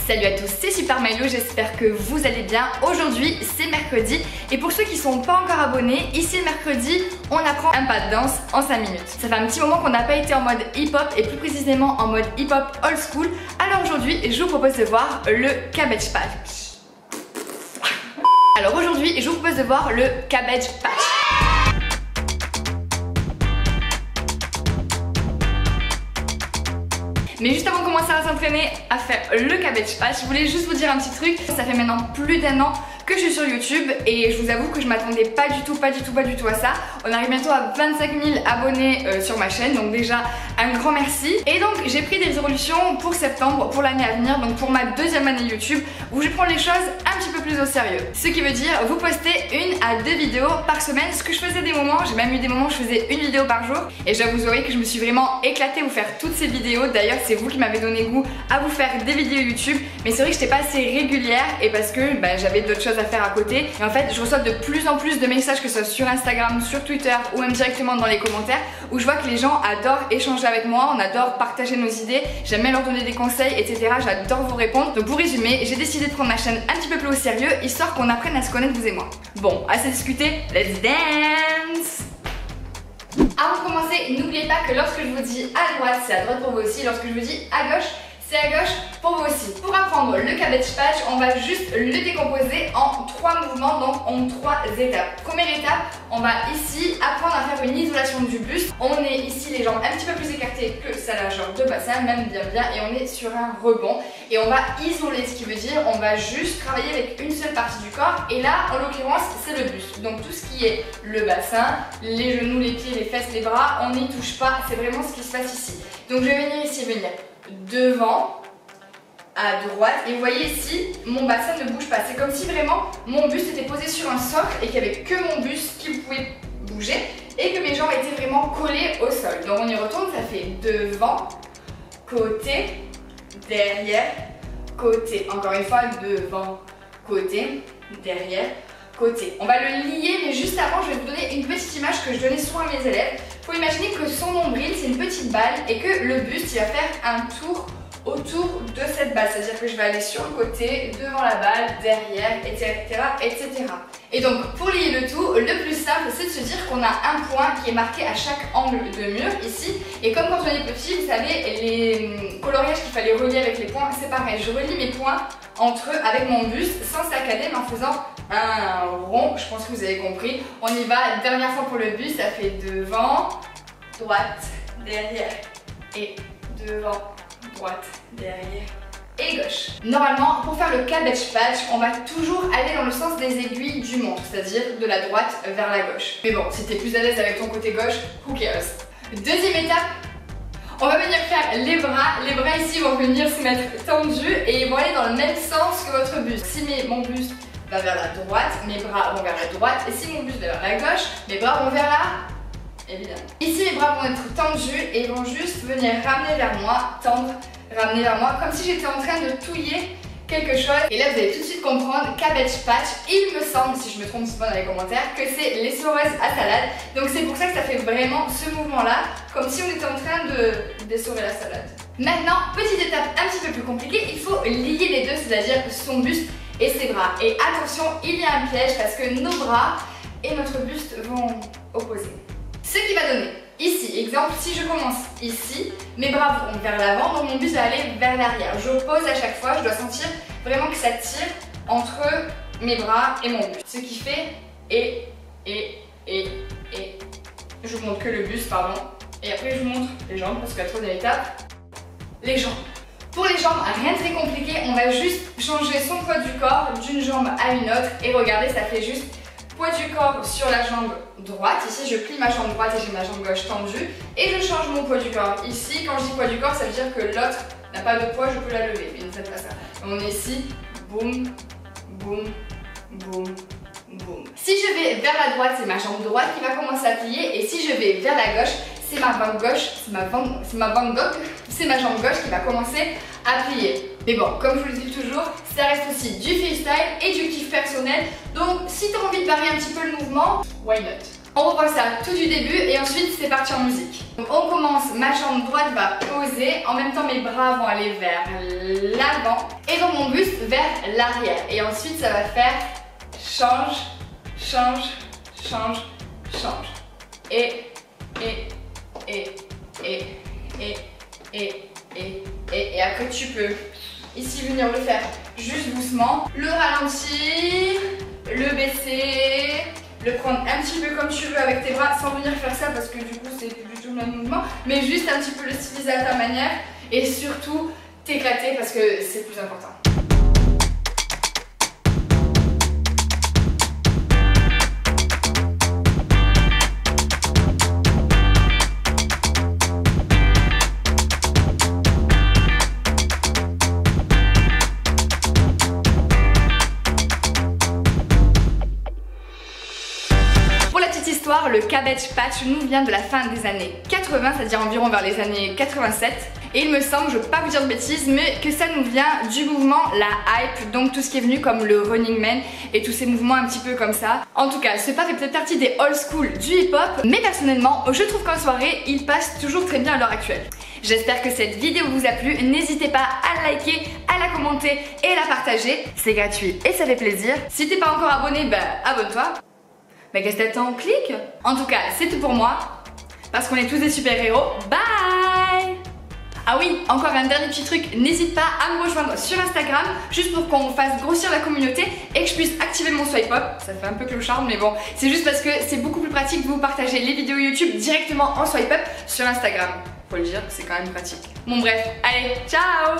Salut à tous, c'est Super Milo, j'espère que vous allez bien. Aujourd'hui c'est mercredi et pour ceux qui sont pas encore abonnés, ici le mercredi on apprend un pas de danse en 5 minutes. Ça fait un petit moment qu'on n'a pas été en mode hip-hop et plus précisément en mode hip-hop old school. Alors aujourd'hui je vous propose de voir le Cabbage Patch. Alors aujourd'hui je vous propose de voir le Cabbage Patch. Mais juste avant de commencer à s'entraîner à faire le Cabbage Patch, je voulais juste vous dire un petit truc. Ça fait maintenant plus d'1 an que je suis sur YouTube et je vous avoue que je m'attendais pas du tout à ça. On arrive bientôt à 25 000 abonnés sur ma chaîne, donc déjà un grand merci. Et donc j'ai pris des résolutions pour septembre, pour l'année à venir, donc pour ma 2e année YouTube, où je prends les choses un petit peu plus au sérieux. Ce qui veut dire vous postez 1 à 2 vidéos par semaine, ce que je faisais des moments, j'ai même eu des moments où je faisais 1 vidéo par jour. Et j'avouerai que je me suis vraiment éclatée à vous faire toutes ces vidéos. D'ailleurs c'est vous qui m'avez donné goût à vous faire des vidéos YouTube, mais c'est vrai que j'étais pas assez régulière et parce que j'avais d'autres choses à faire à côté. Et en fait je reçois de plus en plus de messages, que ce soit sur Instagram, sur Twitter ou même directement dans les commentaires, où je vois que les gens adorent échanger avec moi, on adore partager nos idées, j'aime bien leur donner des conseils, etc. J'adore vous répondre. Donc pour résumer, j'ai décidé de prendre ma chaîne un petit peu plus au sérieux, histoire qu'on apprenne à se connaître vous et moi. Bon, assez discuté, let's dance! Avant de commencer, n'oubliez pas que lorsque je vous dis à droite, c'est à droite pour vous aussi, lorsque je vous dis à gauche, c'est à gauche pour vous aussi. Pour apprendre le Cabbage Patch, on va juste le décomposer en 3 mouvements, donc en 3 étapes. Première étape, on va ici apprendre à faire une isolation du buste. On est ici les jambes un petit peu plus écartées que sa largeur de bassin, même bien et on est sur un rebond. Et on va isoler, ce qui veut dire on va juste travailler avec une seule partie du corps. Et là, en l'occurrence, c'est le buste. Donc tout ce qui est le bassin, les genoux, les pieds, les fesses, les bras, on n'y touche pas. C'est vraiment ce qui se passe ici. Donc je vais venir ici, devant, à droite, et vous voyez ici mon bassin ne bouge pas, c'est comme si vraiment mon buste était posé sur un socle et qu'il n'y avait que mon buste qui pouvait bouger et que mes jambes étaient vraiment collées au sol. Donc on y retourne, ça fait devant, côté, derrière, côté, encore une fois devant, côté, derrière, côté. On va le lier, mais juste avant je vais vous donner une petite image que je donnais souvent à mes élèves. Il faut imaginer que son nombril c'est une petite balle et que le buste il va faire un tour autour de cette balle, c'est-à-dire que je vais aller sur le côté, devant la balle, derrière, etc. Et donc pour lier le tout, le plus simple c'est de se dire qu'on a un point qui est marqué à chaque angle de mur ici, et comme quand on est petit, vous savez, les coloriages qu'il fallait relier avec les points, c'est pareil, je relie mes points entre eux avec mon buste sans saccader mais en faisant un rond. Je pense que vous avez compris. On y va, dernière fois pour le buste, ça fait devant, droite, derrière et devant, droite, derrière et gauche. Normalement, pour faire le Cabbage Patch, on va toujours aller dans le sens des aiguilles du montre, c'est-à-dire de la droite vers la gauche. Mais bon, si t'es plus à l'aise avec ton côté gauche, who cares? Deuxième étape, on va venir faire les bras. Les bras ici vont venir se mettre tendus et ils vont aller dans le même sens que votre buste. Si mon buste va vers la droite, mes bras vont vers la droite, et si mon buste va vers la gauche, mes bras vont vers la... évidemment. Ici mes bras vont être tendus et ils vont juste venir ramener vers moi, tendre, ramener vers moi, comme si j'étais en train de touiller quelque chose. Et là vous allez tout de suite comprendre Cabbage Patch. Il me semble, si je me trompe souvent dans les commentaires, que c'est l'essoreuse à salade. Donc c'est pour ça que ça fait vraiment ce mouvement là, comme si on était en train d'essorer la salade. Maintenant, petite étape un petit peu plus compliquée, il faut lier les deux, c'est-à-dire son buste et ses bras. Et attention, il y a un piège parce que nos bras et notre buste vont opposer. Ce qui va donner, ici, exemple, si je commence ici, mes bras vont vers l'avant, donc mon buste va aller vers l'arrière. J'oppose à chaque fois, je dois sentir vraiment que ça tire entre mes bras et mon buste. Ce qui fait et. Je vous montre que le buste, pardon. Et après je vous montre les jambes parce que la troisième étape, les jambes. Pour les jambes, rien de très compliqué, on va juste changer son poids du corps d'une jambe à une autre. Et regardez, ça fait juste poids du corps sur la jambe droite. Ici, je plie ma jambe droite et j'ai ma jambe gauche tendue. Et je change mon poids du corps. Ici, quand je dis poids du corps, ça veut dire que l'autre n'a pas de poids, je peux la lever. Mais ne faites pas ça. On est ici, boum, boum, boum, boum. Si je vais vers la droite, c'est ma jambe droite qui va commencer à plier. Et si je vais vers la gauche, c'est ma jambe gauche, c'est ma jambe gauche qui va commencer à plier. Mais bon, comme je vous le dis toujours, ça reste aussi du freestyle et du kiff personnel. Donc si tu as envie de varier un petit peu le mouvement, why not? On revoit ça tout du début et ensuite c'est parti en musique. Donc on commence, ma jambe droite va poser, en même temps mes bras vont aller vers l'avant et donc mon buste vers l'arrière. Et ensuite ça va faire change, change, change, change. Et après tu peux ici venir le faire juste doucement, le ralentir, le baisser, le prendre un petit peu comme tu veux avec tes bras sans venir faire ça parce que du coup c'est plus du tout le même mouvement, mais juste un petit peu le styliser à ta manière et surtout t'éclater parce que c'est le plus important. Le cabbage patch nous vient de la fin des années 80, c'est-à-dire environ vers les années 87. Et il me semble, je ne veux pas vous dire de bêtises, mais que ça nous vient du mouvement la hype, donc tout ce qui est venu comme le Running Man et tous ces mouvements un petit peu comme ça. En tout cas, ce pas fait peut-être partie des old school du hip-hop, mais personnellement, je trouve qu'en soirée, il passe toujours très bien à l'heure actuelle. J'espère que cette vidéo vous a plu, n'hésitez pas à la liker, à la commenter et à la partager. C'est gratuit et ça fait plaisir. Si t'es pas encore abonné, bah abonne-toi. Mais qu'est-ce que t'attends, clique. En tout cas, c'est tout pour moi, parce qu'on est tous des super-héros. Bye. Ah oui, encore un dernier petit truc, n'hésite pas à me rejoindre sur Instagram, juste pour qu'on fasse grossir la communauté et que je puisse activer mon swipe up. Ça fait un peu clochard, mais bon, c'est juste parce que c'est beaucoup plus pratique de vous partager les vidéos YouTube directement en swipe up sur Instagram. Faut le dire, c'est quand même pratique. Bon bref, allez, ciao.